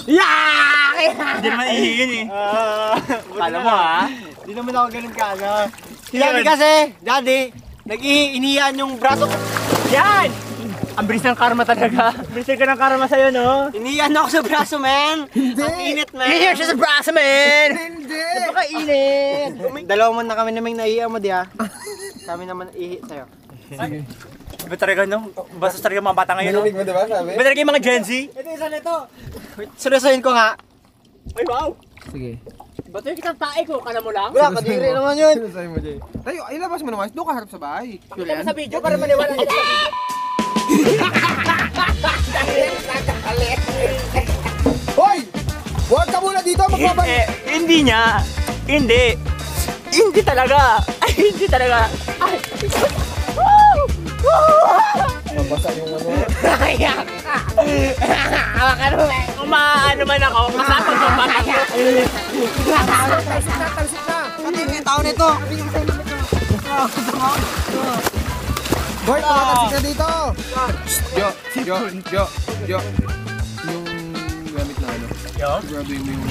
Hindi naman ihihin eh. Kala mo ha? Hindi naman ako ganun ka, ano. Si Daddy kasi, Daddy, nag-iinihan yung braso ko. Yan! Ang bilis ng karma talaga. Bilis ka ng karma sa'yo, no? Iniyan ako sa braso, man. Ang init, man. Ihihin siya sa braso, man! Hindi! Napakainit! Dalawa man na kami namang naiiyak mo, di ha? Kami naman ihi sa'yo. Sige. Iba talaga, no? Basta talaga mga bata ngayon, no? Narinig mo diba sabi? Iba talaga yung mga Gen Z. Ito, isa nito. Seryosohin ko nga. Ay, wow! Sige. Ba't yung kitang tae ko? Kala mo lang? Wala, kadiri naman yun. Sinasabi mo, Jay. Tayo, ilabas mo naman. Doon ka harap sa bahay. Kaya sa video para maniwala nila. Hoy! Huwag ka muna dito, magbabalik! Hindi niya. Hindi. Hindi talaga. Ay, hindi talaga. Ay. Mabasa yung ano. Ayak ka. Hawakan mo. Umaano man ako. Masapag mo ba ako? Talsik na! Pati yung tao nito. Boy, tumatalsik na dito! Jo, Jo, Jo, Jo. Yung gamit na ano. Yo. Siguraduhin mo yung